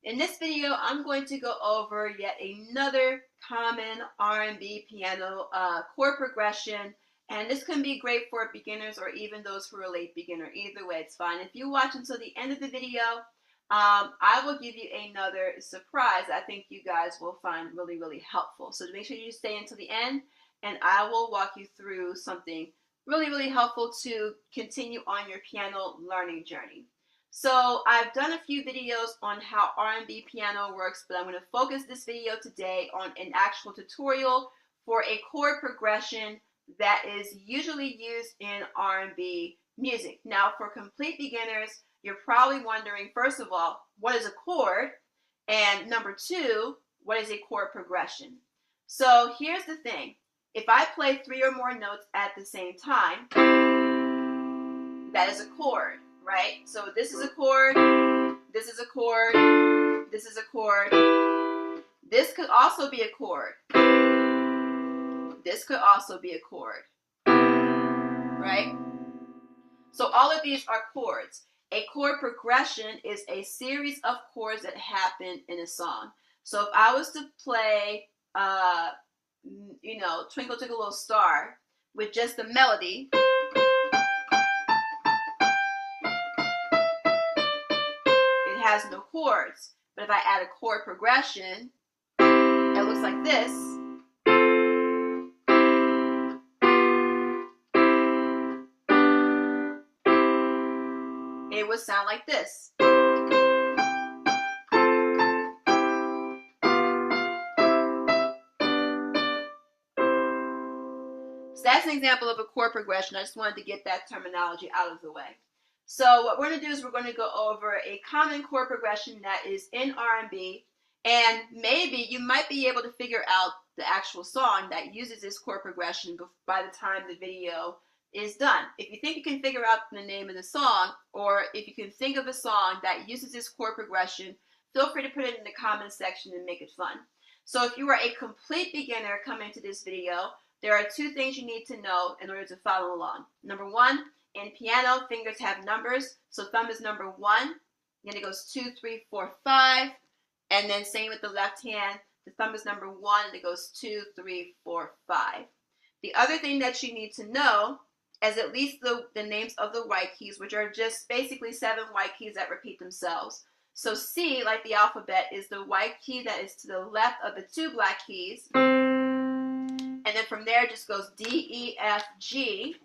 In this video, I'm going to go over yet another common R&B piano chord progression, and this can be great for beginners or even those who are a late beginner. Either way, it's fine. If you watch until the end of the video, I will give you another surprise I think you guys will find really, really helpful. So make sure you stay until the end, and I will walk you through something really, really helpful to continue on your piano learning journey. So I've done a few videos on how R&B piano works, but I'm going to focus this video today on an actual tutorial for a chord progression that is usually used in R&B music. Now, for complete beginners, you're probably wondering, first of all, what is a chord? And number two, what is a chord progression? So here's the thing. If I play 3 or more notes at the same time, that is a chord, right? So this is a chord, this is a chord, this is a chord. This could also be a chord. This could also be a chord, right? So all of these are chords. A chord progression is a series of chords that happen in a song. So if I was to play, Twinkle Twinkle Little Star with just the melody, it has no chords. But if I add a chord progression, it looks like this. It would sound like this. So that's an example of a chord progression. I just wanted to get that terminology out of the way. So what we're going to do is we're going to go over a common chord progression that is in R&B, and maybe you might be able to figure out the actual song that uses this chord progression by the time the video is done. If you think you can figure out the name of the song, or if you can think of a song that uses this chord progression, feel free to put it in the comments section and make it fun. So if you are a complete beginner coming to this video, there are 2 things you need to know in order to follow along. Number 1, in piano, fingers have numbers. So thumb is number 1, then it goes 2, 3, 4, 5, and then same with the left hand. The thumb is number 1, and it goes 2, 3, 4, 5. The other thing that you need to know is at least the names of the white keys, which are just basically 7 white keys that repeat themselves. So C, like the alphabet, is the white key that is to the left of the 2 black keys. And then from there it just goes D, E, F, G,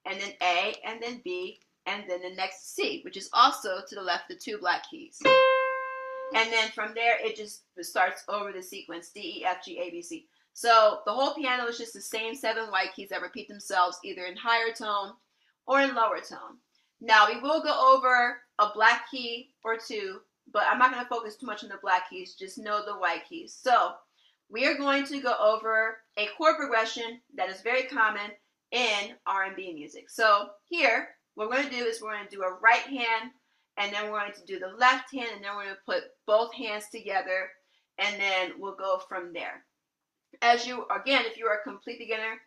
and then A, and then B, and then the next C, which is also to the left of the 2 black keys. And then from there it just starts over the sequence, D, E, F, G, A, B, C. So the whole piano is just the same 7 white keys that repeat themselves either in higher tone or in lower tone. Now we will go over a black key or 2, but I'm not going to focus too much on the black keys, just know the white keys. So we are going to go over a chord progression that is very common in R&B music. So here, what we're going to do is we're going to do a right hand, and then we're going to do the left hand, and then we're going to put both hands together, and then we'll go from there. If you are a complete beginner,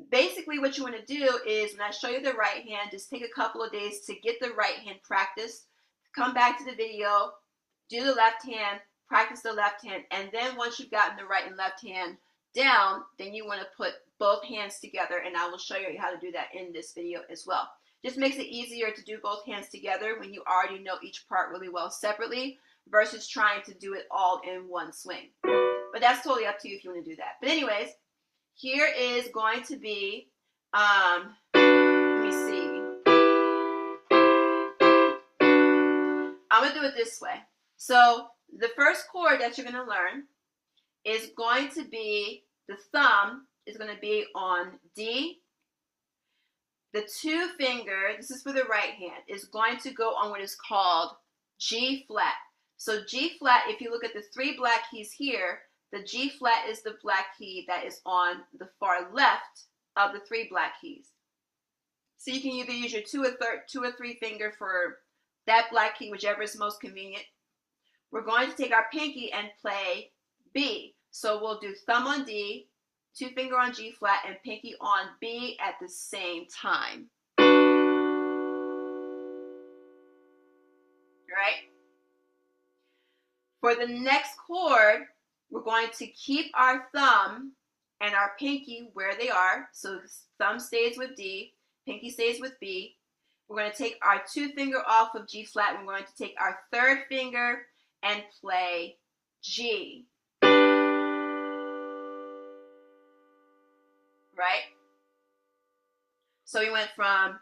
basically what you want to do is when I show you the right hand, just take a couple of days to get the right hand practiced. Come back to the video, do the left hand, practice the left hand, and then once you've gotten the right and left hand down, then you want to put both hands together, and I will show you how to do that in this video as well. Just makes it easier to do both hands together when you already know each part really well separately versus trying to do it all in one swing. But that's totally up to you if you want to do that. But anyways, here is going to be, let me see. I'm going to do it this way. So the first chord that you're going to learn is going to be, the thumb is going to be on D. The 2 finger, this is for the right hand, is going to go on what is called G flat. So G flat, if you look at the 3 black keys here, the G flat is the black key that is on the far left of the 3 black keys. So you can either use your 2 or 3 finger for that black key, whichever is most convenient. We're going to take our pinky and play B. So we'll do thumb on D, 2 finger on G flat, and pinky on B at the same time. Right? For the next chord, we're going to keep our thumb and our pinky where they are. So thumb stays with D, pinky stays with B. We're going to take our 2 finger off of G flat, and we're going to take our 3rd finger and play G. Right? So we went from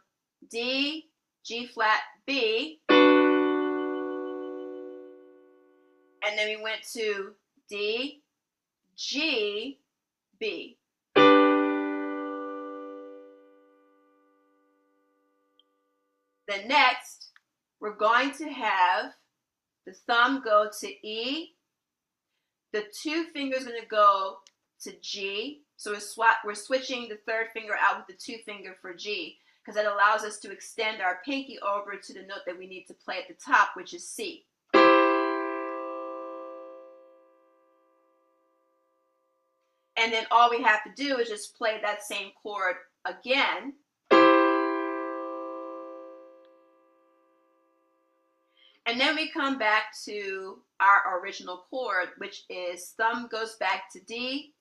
D, G flat, B, and then we went to D, G, B. Then next, we're going to have the thumb go to E, the 2 fingers are going to go to G. So we're switching the 3rd finger out with the 2 finger for G, because that allows us to extend our pinky over to the note that we need to play at the top, which is C. And then all we have to do is just play that same chord again. And then we come back to our original chord, which is thumb goes back to D,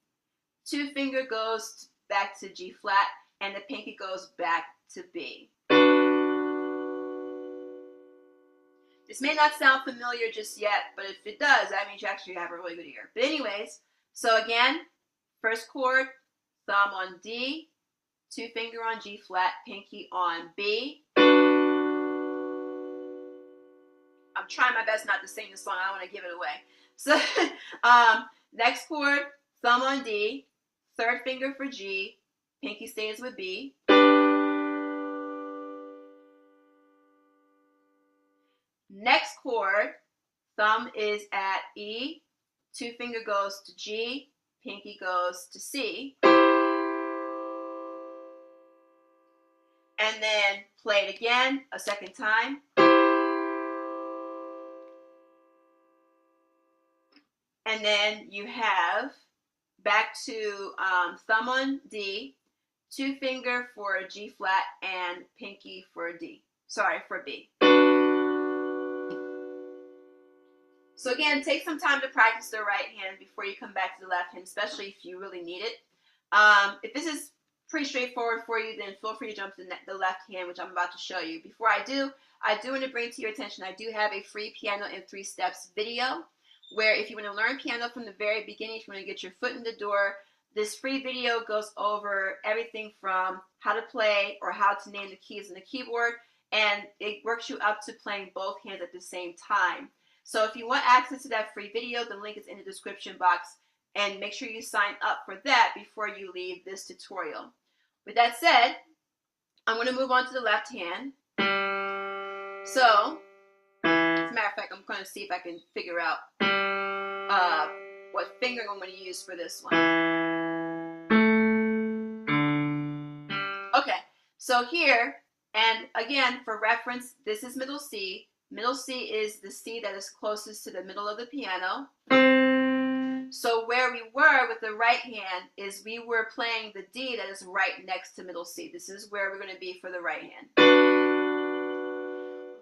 2 finger goes back to G flat, and the pinky goes back to B. This may not sound familiar just yet, but if it does, that means you actually have a really good ear. But anyways, so again, first chord, thumb on D, 2 finger on G flat, pinky on B. I'm trying my best not to sing this song. I don't want to give it away. So next chord, thumb on D, 3rd finger for G, pinky stays with B. Next chord, thumb is at E, 2 finger goes to G, pinky goes to C. And then play it again a second time. And then you have back to thumb on D, 2 finger for G flat, and pinky for D. Sorry, for B. So again, take some time to practice the right hand before you come back to the left hand, especially if you really need it. If this is pretty straightforward for you, then feel free to jump to the left hand, which I'm about to show you. Before I do want to bring to your attention, I do have a free piano in 3 steps video, where if you want to learn piano from the very beginning, if you want to get your foot in the door, this free video goes over everything from how to play or how to name the keys on the keyboard, and it works you up to playing both hands at the same time. So if you want access to that free video, the link is in the description box, and make sure you sign up for that before you leave this tutorial. With that said, I'm going to move on to the left hand. So, as a matter of fact, I'm going to see if I can figure out what finger I'm going to use for this one. Okay, so here, and again, for reference, this is middle C. Middle C is the C that is closest to the middle of the piano. So where we were with the right hand is we were playing the D that is right next to middle C. This is where we're going to be for the right hand.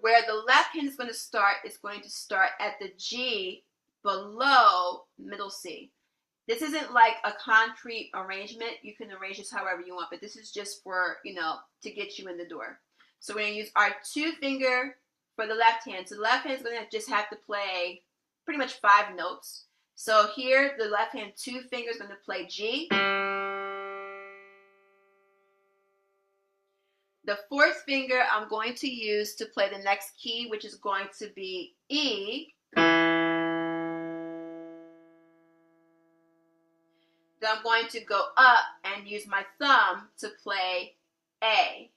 Where the left hand is going to start at the G below middle C. This isn't like a concrete arrangement. You can arrange this however you want, but this is just for, to get you in the door. So we're going to use our 2 finger for the left hand. So the left hand is going to just have to play pretty much 5 notes. So here, the left hand 2 fingers going to play G. The 4th finger I'm going to use to play the next key, which is going to be E. Then I'm going to go up and use my thumb to play A.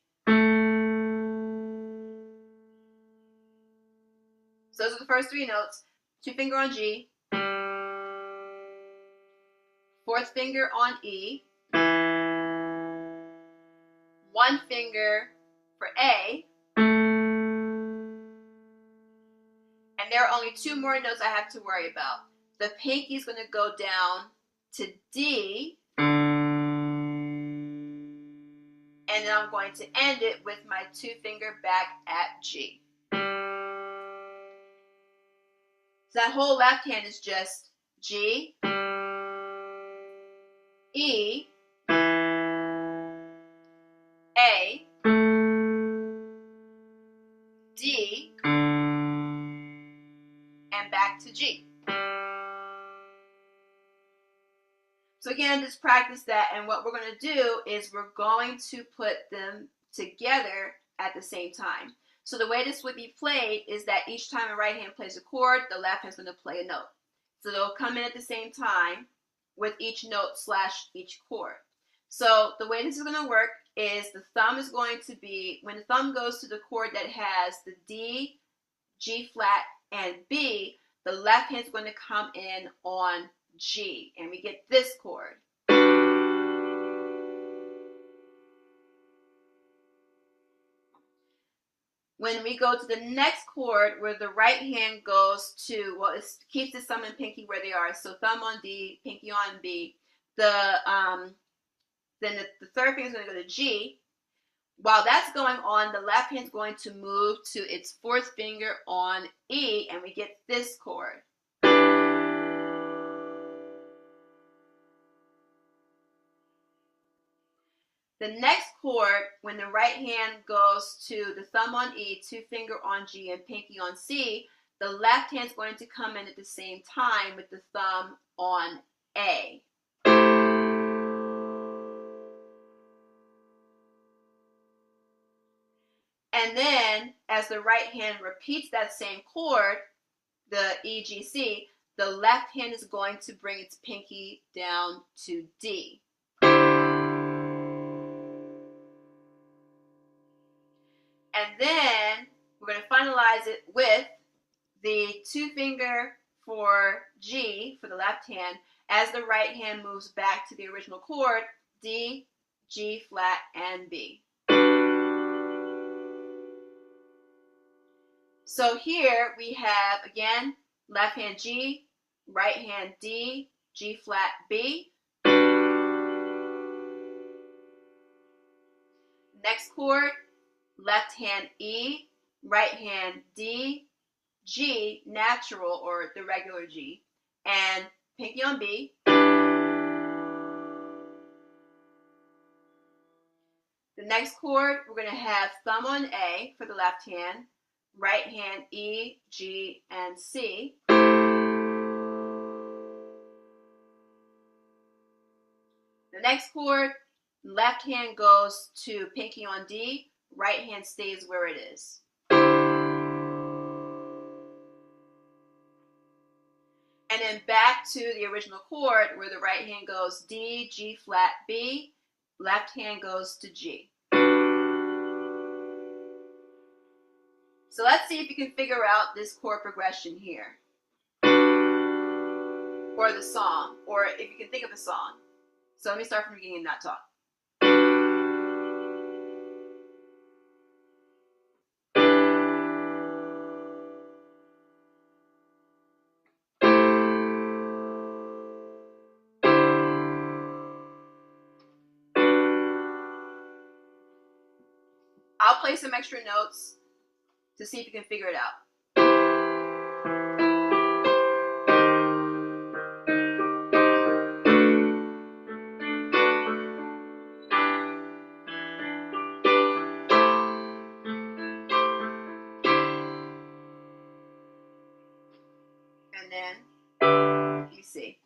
So those are the first 3 notes. 2 finger on G. 4th finger on E. 1 finger for A. And there are only 2 more notes I have to worry about. The pinky is going to go down to D. And then I'm going to end it with my 2 finger back at G. So that whole left hand is just G, E, A, D, and back to G. So again, just practice that, and what we're going to do is we're going to put them together at the same time. So the way this would be played is that each time a right hand plays a chord, the left hand is going to play a note. So they'll come in at the same time with each note / each chord. So the way this is going to work is the thumb is going to be, when the thumb goes to the chord that has the D, G flat, and B, the left hand is going to come in on G, and we get this chord. When we go to the next chord where the right hand goes to, well, it keeps the thumb and pinky where they are, so thumb on D, pinky on B, then the third finger is going to go to G. While that's going on, the left hand is going to move to its fourth finger on E, and we get this chord. The next chord, when the right hand goes to the thumb on E, two finger on G, and pinky on C, the left hand is going to come in at the same time with the thumb on A. And then, as the right hand repeats that same chord, the E, G, C, the left hand is going to bring its pinky down to D. And then we're going to finalize it with the two finger for G for the left hand as the right hand moves back to the original chord, D, G flat, and B. So here we have, again, left hand G, right hand D, G flat, B. Next chord, left hand E, right hand D, G, natural or the regular G, and pinky on B. The next chord, we're going to have thumb on A for the left hand, right hand E, G, and C. The next chord, left hand goes to pinky on D, right hand stays where it is. And then back to the original chord where the right hand goes D, G flat, B, left hand goes to G. So let's see if you can figure out this chord progression here. Or the song, or if you can think of a song. So let me start from the beginning and not talk. I'll play some extra notes to see if you can figure it out. And then, let me see.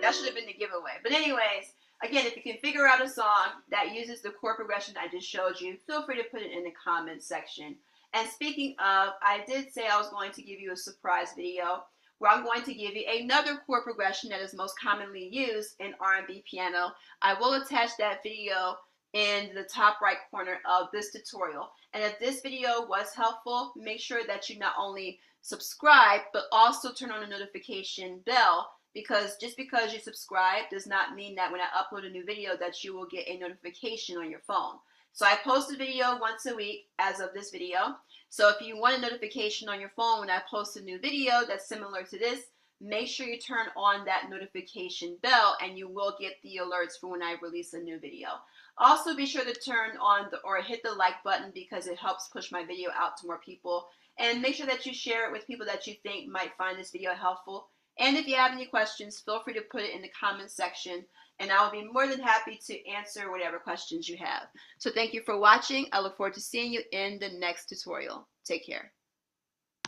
That should have been the giveaway. But anyways, again, if you can figure out a song that uses the chord progression I just showed you, feel free to put it in the comments section. And speaking of, I did say I was going to give you a surprise video where I'm going to give you another chord progression that is most commonly used in R&B piano. I will attach that video in the top right corner of this tutorial. And if this video was helpful, make sure that you not only subscribe, but also turn on the notification bell, because just because you subscribe does not mean that when I upload a new video that you will get a notification on your phone. So I post a video once a week as of this video. So if you want a notification on your phone when I post a new video that's similar to this, make sure you turn on that notification bell and you will get the alerts for when I release a new video. Also, be sure to turn on or hit the like button because it helps push my video out to more people. And make sure that you share it with people that you think might find this video helpful. And if you have any questions, feel free to put it in the comments section, and I will be more than happy to answer whatever questions you have. So thank you for watching. I look forward to seeing you in the next tutorial. Take care.